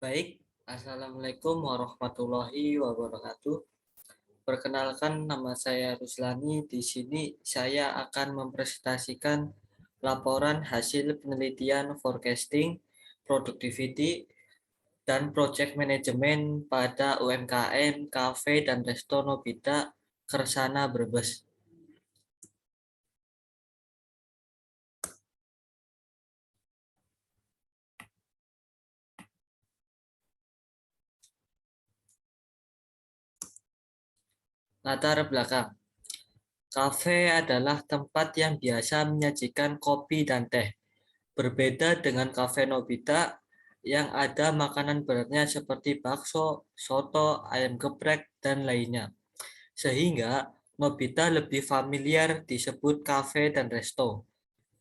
Baik, Assalamualaikum warahmatullahi wabarakatuh. Perkenalkan, nama saya Ruslani. Di sini saya akan mempresentasikan laporan hasil penelitian forecasting, productivity, dan project management pada UMKM, Cafe dan Resto Nobita, Kersana, Brebes. Latar belakang. Kafe adalah tempat yang biasa menyajikan kopi dan teh. Berbeda dengan Cafe Nobita yang ada makanan beratnya seperti bakso, soto, ayam geprek, dan lainnya. Sehingga Nobita lebih familiar disebut kafe dan resto.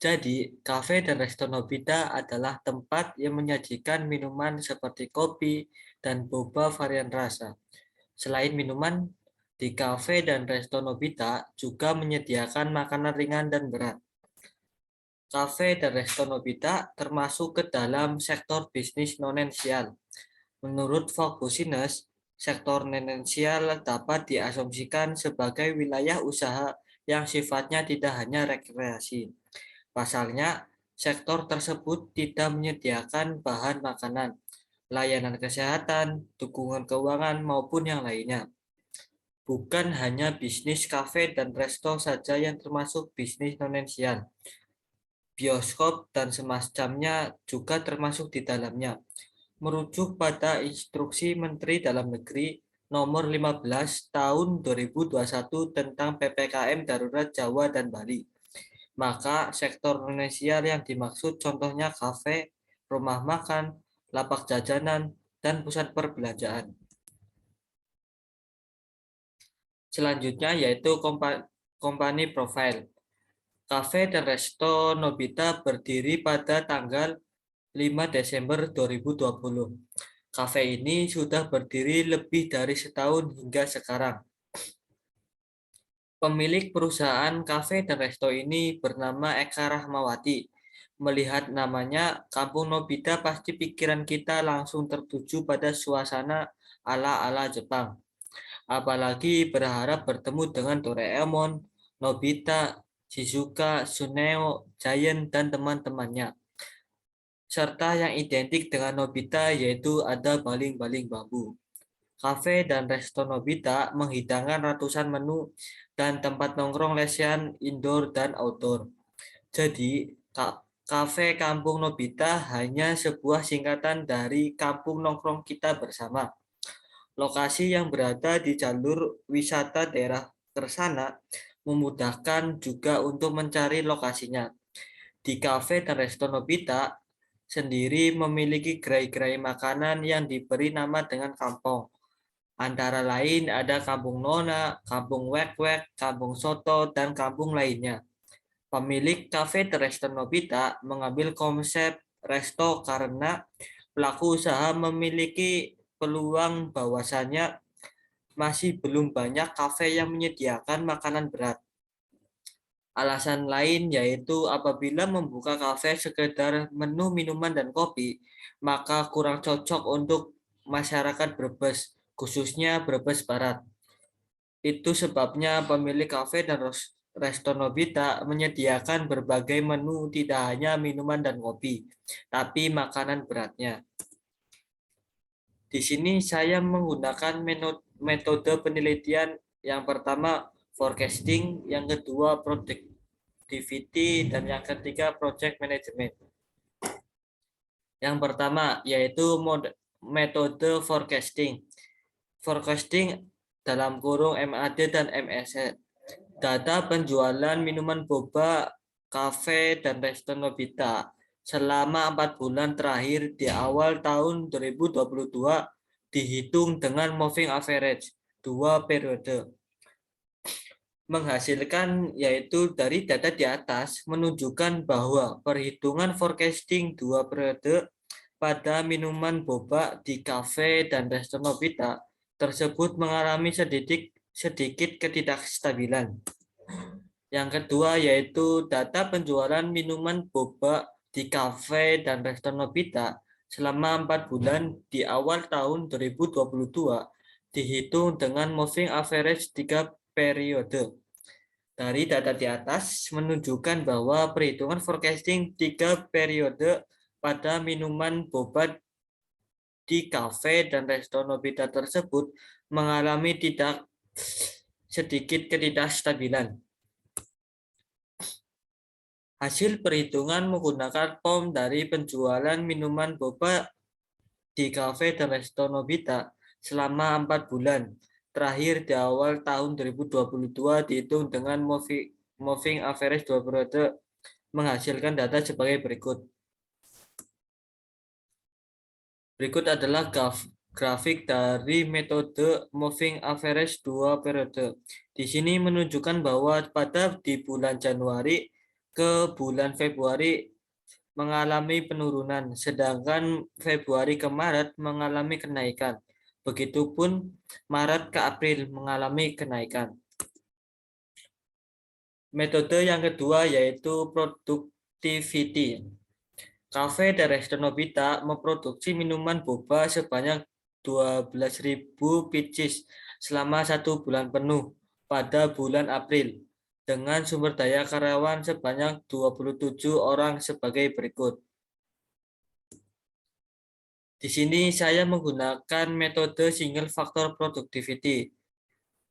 Jadi, kafe dan resto Nobita adalah tempat yang menyajikan minuman seperti kopi dan boba varian rasa. Selain minuman, di kafe dan resto Nobita juga menyediakan makanan ringan dan berat. Kafe dan resto Nobita termasuk ke dalam sektor bisnis non-esensial. Menurut Forbes, sektor non-esensial dapat diasumsikan sebagai wilayah usaha yang sifatnya tidak hanya rekreasi. Pasalnya, sektor tersebut tidak menyediakan bahan makanan, layanan kesehatan, dukungan keuangan, maupun yang lainnya. Bukan hanya bisnis kafe dan resto saja yang termasuk bisnis non-esensial. Bioskop dan semacamnya juga termasuk di dalamnya. Merujuk pada Instruksi Menteri Dalam Negeri Nomor 15 Tahun 2021 tentang PPKM Darurat Jawa dan Bali. Maka sektor non-esensial yang dimaksud contohnya kafe, rumah makan, lapak jajanan, dan pusat perbelanjaan. Selanjutnya yaitu company profile. Cafe dan Resto Nobita berdiri pada tanggal 5 Desember 2020. Kafe ini sudah berdiri lebih dari setahun hingga sekarang. Pemilik perusahaan kafe dan resto ini bernama Eka Rahmawati. Melihat namanya Kampung Nobita, pasti pikiran kita langsung tertuju pada suasana ala-ala Jepang. Apalagi berharap bertemu dengan Doraemon, Nobita, Shizuka, Suneo, Giant, dan teman-temannya. Serta yang identik dengan Nobita yaitu ada baling-baling bambu. Kafe dan resto Nobita menghidangkan ratusan menu dan tempat nongkrong lesehan indoor dan outdoor. Jadi, Kafe Kampung Nobita hanya sebuah singkatan dari Kampung Nongkrong Kita Bersama. Lokasi yang berada di jalur wisata daerah Kersana memudahkan juga untuk mencari lokasinya. Di Kafe dan Resto Nobita sendiri memiliki gerai-gerai makanan yang diberi nama dengan kampung. Antara lain ada Kampung Nona, Kampung Wek-Wek, Kampung Soto, dan kampung lainnya. Pemilik Cafe dan Resto Nobita mengambil konsep resto karena pelaku usaha memiliki peluang bahwasannya masih belum banyak kafe yang menyediakan makanan berat. Alasan lain yaitu apabila membuka kafe sekedar menu minuman dan kopi, maka kurang cocok untuk masyarakat Brebes, khususnya Brebes Barat. Itu sebabnya pemilik kafe dan resto Nobita menyediakan berbagai menu, tidak hanya minuman dan kopi, tapi makanan beratnya. Di sini saya menggunakan metode penelitian yang pertama forecasting, yang kedua productivity, dan yang ketiga project management. Yang pertama yaitu metode forecasting. Forecasting dalam kurung MAD dan MSN. Data penjualan minuman boba, kafe, dan resto Nobita selama 4 bulan terakhir di awal tahun 2022 dihitung dengan moving average 2 periode. Menghasilkan yaitu dari data di atas menunjukkan bahwa perhitungan forecasting 2 periode pada minuman boba di kafe dan resto Nobita tersebut mengalami sedikit ketidakstabilan. Yang kedua yaitu data penjualan minuman boba di kafe dan resto Nobita selama 4 bulan di awal tahun 2022 dihitung dengan moving average 3 periode. Dari data di atas menunjukkan bahwa perhitungan forecasting 3 periode pada minuman boba di kafe dan resto Nobita tersebut mengalami tidak sedikit ketidakstabilan. Hasil perhitungan menggunakan POM dari penjualan minuman boba di kafe dan resto Nobita selama 4 bulan terakhir di awal tahun 2022 dihitung dengan moving average 2 periode menghasilkan data sebagai berikut. Berikut adalah grafik dari metode moving average 2 periode. Di sini menunjukkan bahwa pada di bulan Januari ke bulan Februari mengalami penurunan, sedangkan Februari ke Maret mengalami kenaikan. Begitupun Maret ke April mengalami kenaikan. Metode yang kedua yaitu productivity. Cafe dan Resto Nobita memproduksi minuman boba sebanyak 12.000 pieces selama 1 bulan penuh pada bulan April dengan sumber daya karyawan sebanyak 27 orang sebagai berikut. Di sini saya menggunakan metode single factor productivity.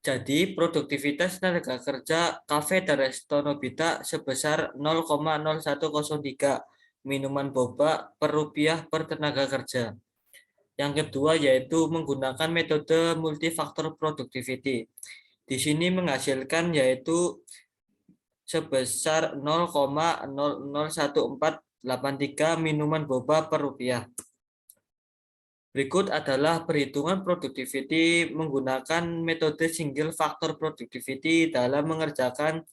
Jadi, produktivitas tenaga kerja kafe dan resto Nobita sebesar 0,0103 minuman boba per rupiah per tenaga kerja. Yang kedua yaitu menggunakan metode multifaktor productivity. Di sini menghasilkan yaitu sebesar 0,001483 minuman boba per rupiah. Berikut adalah perhitungan productivity menggunakan metode single factor productivity dalam mengerjakan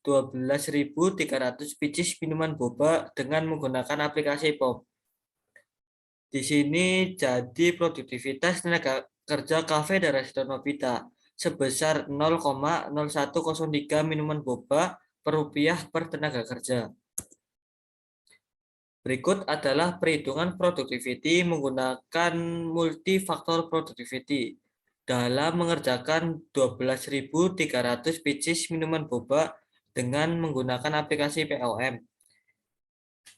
12.300 pieces minuman boba dengan menggunakan aplikasi POM. Di sini jadi produktivitas tenaga kerja kafe dan resto Nobita sebesar 0,0103 minuman boba per rupiah per tenaga kerja. Berikut adalah perhitungan productivity menggunakan multifaktor productivity dalam mengerjakan 12.300 pieces minuman boba dengan menggunakan aplikasi POM.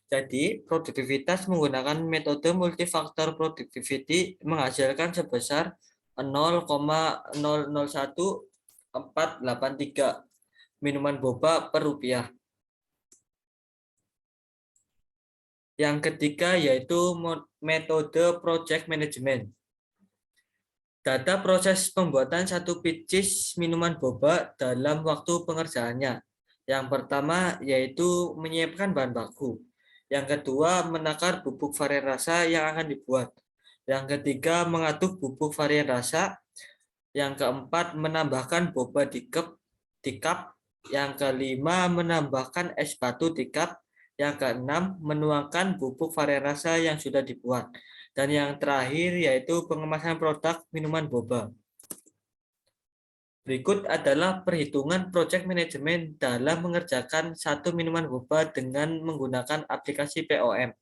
Jadi, produktivitas menggunakan metode multifaktor productivity menghasilkan sebesar 0,001483 minuman boba per rupiah. Yang ketiga yaitu metode project management. Data proses pembuatan 1 pieces minuman boba dalam waktu pengerjaannya. Yang pertama yaitu menyiapkan bahan baku. Yang kedua menakar bubuk varian rasa yang akan dibuat. Yang ketiga mengaduk bubuk varian rasa. Yang keempat menambahkan boba di cup. Yang kelima menambahkan es batu di cup. Yang keenam, menuangkan bubuk varian rasa yang sudah dibuat. Dan yang terakhir yaitu pengemasan produk minuman boba. Berikut adalah perhitungan project management dalam mengerjakan 1 minuman boba dengan menggunakan aplikasi POM.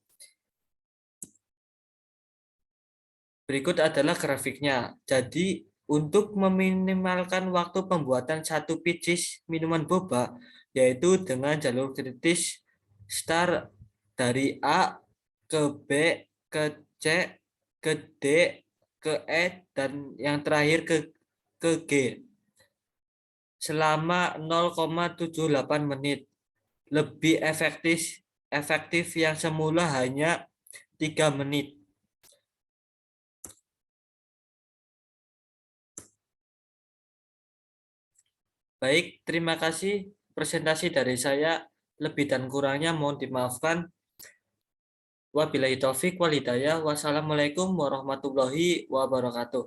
Berikut adalah grafiknya. Jadi, untuk meminimalkan waktu pembuatan 1 pieces minuman boba, yaitu dengan jalur kritis start dari A ke B ke C ke D ke E dan yang terakhir ke G selama 0,78 menit. Lebih efektif yang semula hanya 3 menit. Baik, terima kasih presentasi dari saya. Lebih dan kurangnya mohon dimaafkan. Wabillahi taufik wal hidayah. Wassalamualaikum warahmatullahi wabarakatuh.